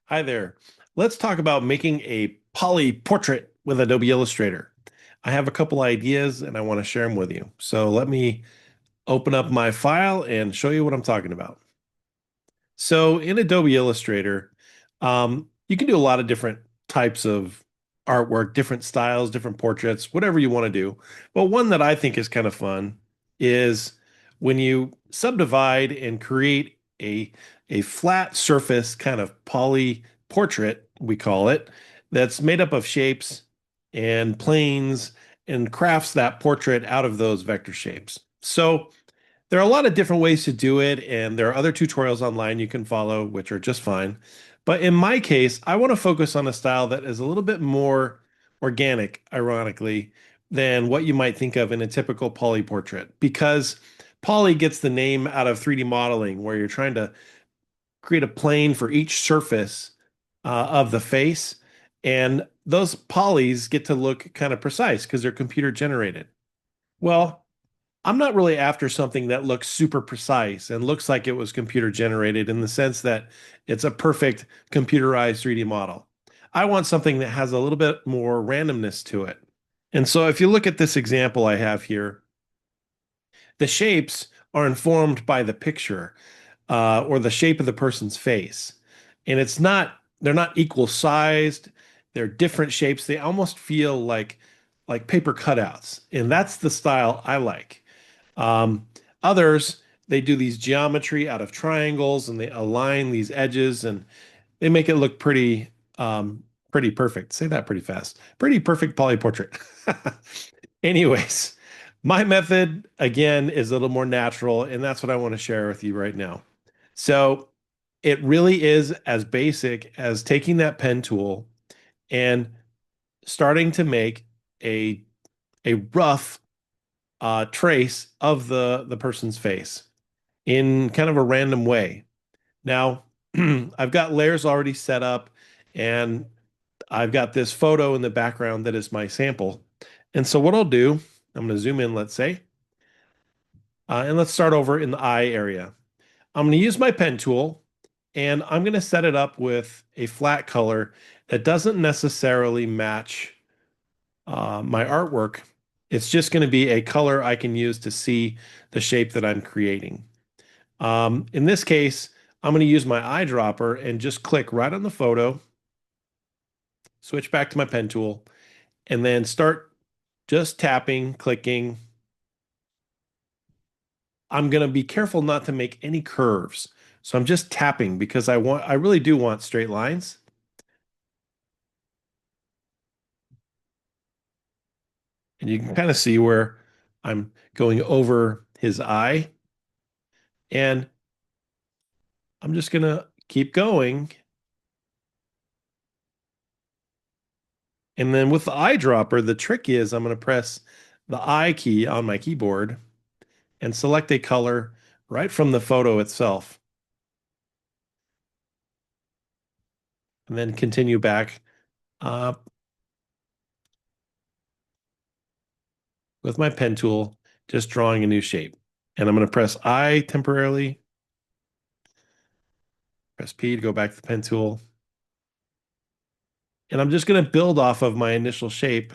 Hi there. Let's talk about making a poly portrait with Adobe Illustrator. I have a couple ideas and I want to share them with you. So let me open up my file and show you what I'm talking about. So in Adobe Illustrator, you can do a lot of different types of artwork, different styles, different portraits, whatever you want to do. But one that I think is kind of fun is when you subdivide and create a flat surface kind of poly portrait, we call it, that's made up of shapes and planes and crafts that portrait out of those vector shapes. So there are a lot of different ways to do it, and there are other tutorials online you can follow, which are just fine. But in my case, I want to focus on a style that is a little bit more organic, ironically, than what you might think of in a typical poly portrait, because poly gets the name out of 3D modeling, where you're trying to create a plane for each surface of the face. And those polys get to look kind of precise because they're computer generated. Well, I'm not really after something that looks super precise and looks like it was computer generated in the sense that it's a perfect computerized 3D model. I want something that has a little bit more randomness to it. And so if you look at this example I have here, the shapes are informed by the picture or the shape of the person's face. And they're not equal sized. They're different shapes. They almost feel like paper cutouts. And that's the style I like. Um, Others, they do these geometry out of triangles and they align these edges and they make it look pretty perfect. Say that pretty fast. Pretty perfect poly portrait. Anyways, my method again is a little more natural, and that's what I want to share with you right now. So it really is as basic as taking that pen tool and starting to make a a rough trace of the person's face in kind of a random way. Now, I've got layers already set up, and I've got this photo in the background that is my sample. And so what I'll do, I'm going to zoom in, let's say, and let's start over in the eye area. I'm going to use my pen tool, and I'm going to set it up with a flat color that doesn't necessarily match my artwork. It's just going to be a color I can use to see the shape that I'm creating. In this case, I'm going to use my eyedropper and just click right on the photo, switch back to my pen tool, and then start just tapping, clicking. I'm going to be careful not to make any curves. So I'm just tapping because I really do want straight lines. And you can kind of see where I'm going over his eye. And I'm just going to keep going. And then with the eyedropper, the trick is I'm going to press the I key on my keyboard and select a color right from the photo itself. And then continue back uh, with my pen tool, just drawing a new shape. And I'm going to press I temporarily, press P to go back to the pen tool. And I'm just going to build off of my initial shape,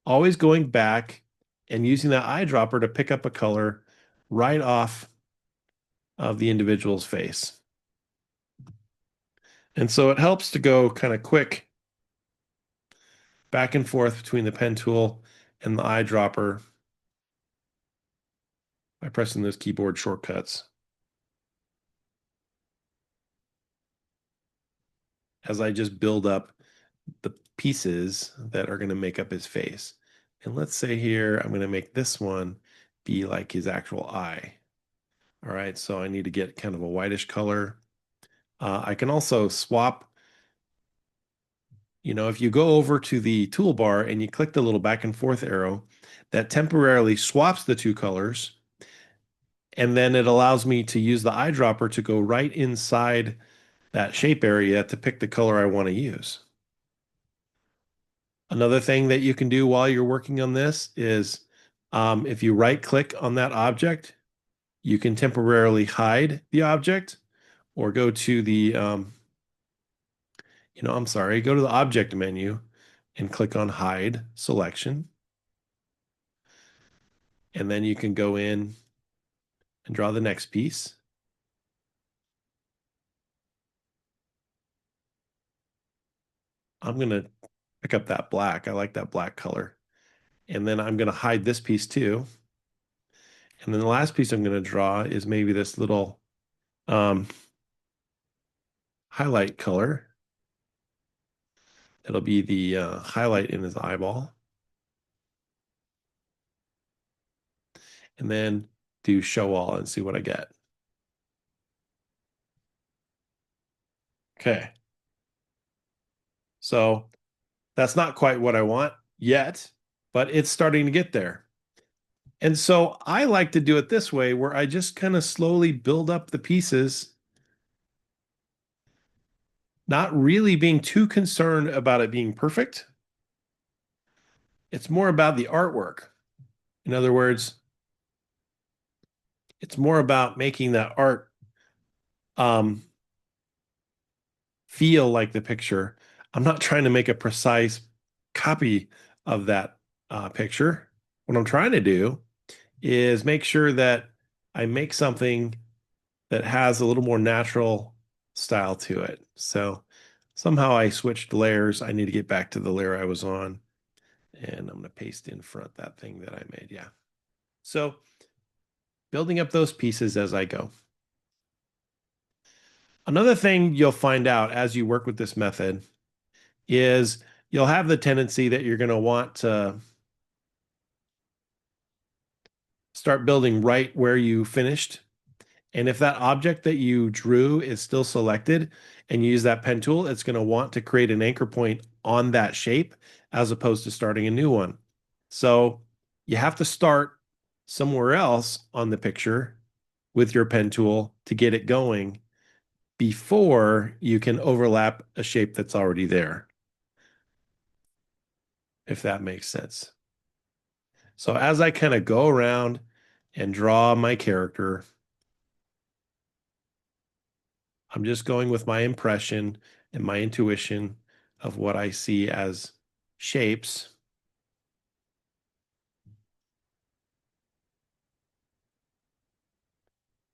always going back and using that eyedropper to pick up a color right off of the individual's face. And so it helps to go kind of quick back and forth between the pen tool and the eyedropper by pressing those keyboard shortcuts as I just build up the pieces that are going to make up his face. And let's say here, I'm going to make this one be like his actual eye. All right, so I need to get kind of a whitish color. I can also swap, if you go over to the toolbar and you click the little back and forth arrow, that temporarily swaps the two colors. And then it allows me to use the eyedropper to go right inside that shape area to pick the color I want to use. Another thing that you can do while you're working on this is If you right click on that object, you can temporarily hide the object or go to the, I'm sorry, go to the object menu and click on hide selection. And then you can go in and draw the next piece. I'm going to pick up that black. I like that black color. And then I'm going to hide this piece too. And then the last piece I'm going to draw is maybe this little um, highlight color. It'll be the highlight in his eyeball. And then do show all and see what I get. Okay. So that's not quite what I want yet, but it's starting to get there. And so I like to do it this way where I just kind of slowly build up the pieces, not really being too concerned about it being perfect. It's more about the artwork. In other words, it's more about making that art um, feel like the picture. I'm not trying to make a precise copy of that picture. What I'm trying to do is make sure that I make something that has a little more natural style to it. So somehow I switched layers. I need to get back to the layer I was on. And I'm going to paste in front that thing that I made. Yeah. So building up those pieces as I go. Another thing you'll find out as you work with this method is you'll have the tendency that you're going to want to start building right where you finished. And if that object that you drew is still selected and you use that pen tool, it's going to want to create an anchor point on that shape as opposed to starting a new one. So you have to start somewhere else on the picture with your pen tool to get it going before you can overlap a shape that's already there, if that makes sense. So as I kind of go around and draw my character, I'm just going with my impression and my intuition of what I see as shapes.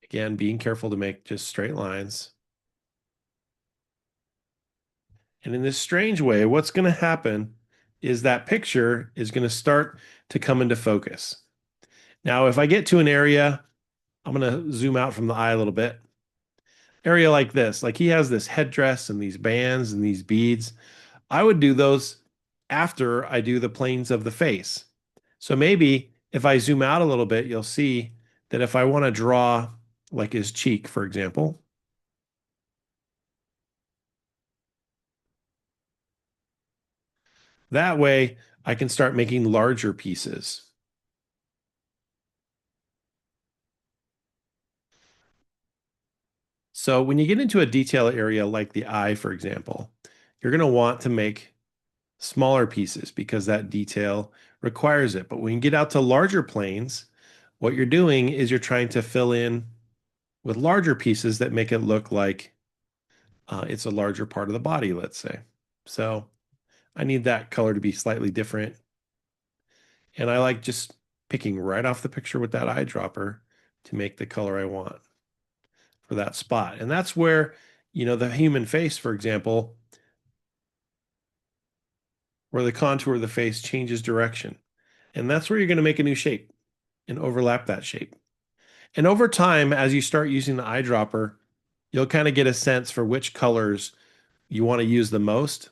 Again, being careful to make just straight lines. And in this strange way, what's going to happen is that picture is going to start to come into focus. Now, if I get to an area, I'm going to zoom out from the eye a little bit. Area like this, like he has this headdress and these bands and these beads. I would do those after I do the planes of the face. So maybe if I zoom out a little bit, you'll see that if I want to draw like his cheek, for example, that way I can start making larger pieces. So when you get into a detail area like the eye, for example, you're going to want to make smaller pieces because that detail requires it. But when you get out to larger planes, what you're doing is you're trying to fill in with larger pieces that make it look like it's a larger part of the body, let's say. So I need that color to be slightly different. And I like just picking right off the picture with that eyedropper to make the color I want for that spot. And that's where, the human face, for example, where the contour of the face changes direction. And that's where you're going to make a new shape and overlap that shape. And over time, as you start using the eyedropper, you'll kind of get a sense for which colors you want to use the most.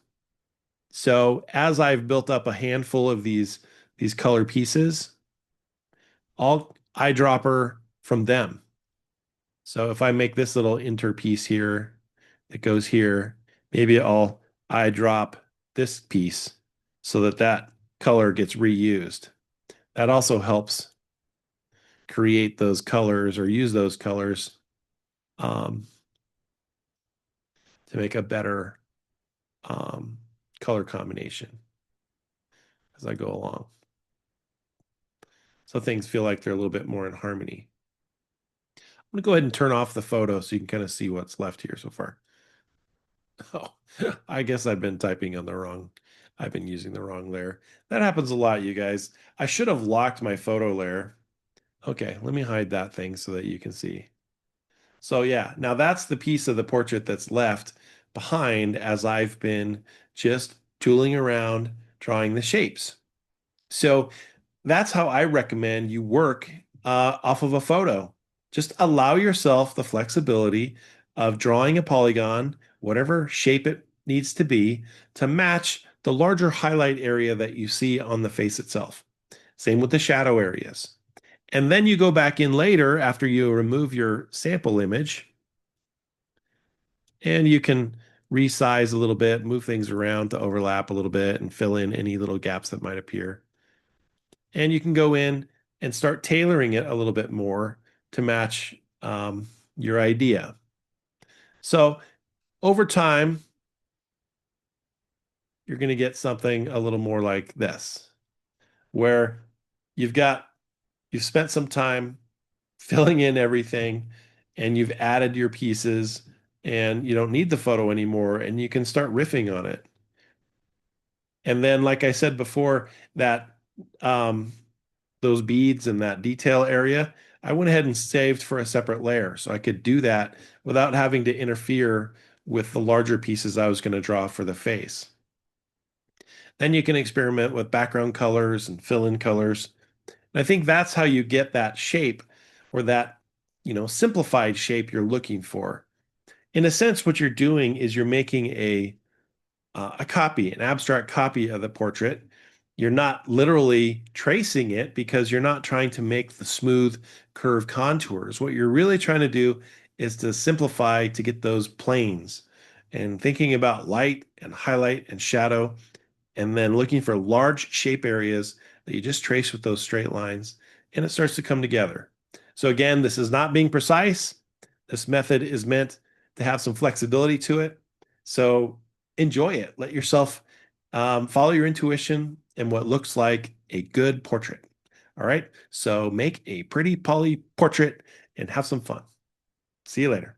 So as I've built up a handful of these color pieces, I'll eyedropper from them. So if I make this little interpiece here that goes here, maybe I'll eyedrop this piece so that that color gets reused. That also helps create those colors or use those colors um, to make a better um, color combination as I go along. so things feel like they're a little bit more in harmony. I'm gonna go ahead and turn off the photo so you can kind of see what's left here so far. Oh, I guess I've been using the wrong layer. That happens a lot, you guys. I should have locked my photo layer. Okay, let me hide that thing so that you can see. So yeah, now that's the piece of the portrait that's left behind as I've been just tooling around drawing the shapes. So that's how I recommend you work off of a photo. Just allow yourself the flexibility of drawing a polygon, whatever shape it needs to be, to match the larger highlight area that you see on the face itself. Same with the shadow areas. And then you go back in later after you remove your sample image and you can resize a little bit, move things around to overlap a little bit and fill in any little gaps that might appear. And you can go in and start tailoring it a little bit more to match your idea. So over time, you're going to get something a little more like this, where you've got you've spent some time filling in everything and you've added your pieces and you don't need the photo anymore and you can start riffing on it. And then, like I said before, that um, those beads and that detail area, I went ahead and saved for a separate layer so I could do that without having to interfere with the larger pieces I was going to draw for the face. Then you can experiment with background colors and fill-in colors. And I think that's how you get that shape or that, simplified shape you're looking for. In a sense, what you're doing is you're making a copy, an abstract copy of the portrait. You're not literally tracing it because you're not trying to make the smooth curved contours. What you're really trying to do is to simplify to get those planes and thinking about light and highlight and shadow and then looking for large shape areas that you just trace with those straight lines, and it starts to come together. So again, this is not being precise. This method is meant to have some flexibility to it. So enjoy it. Let yourself follow your intuition and what looks like a good portrait. All right. So make a pretty poly portrait and have some fun. See you later.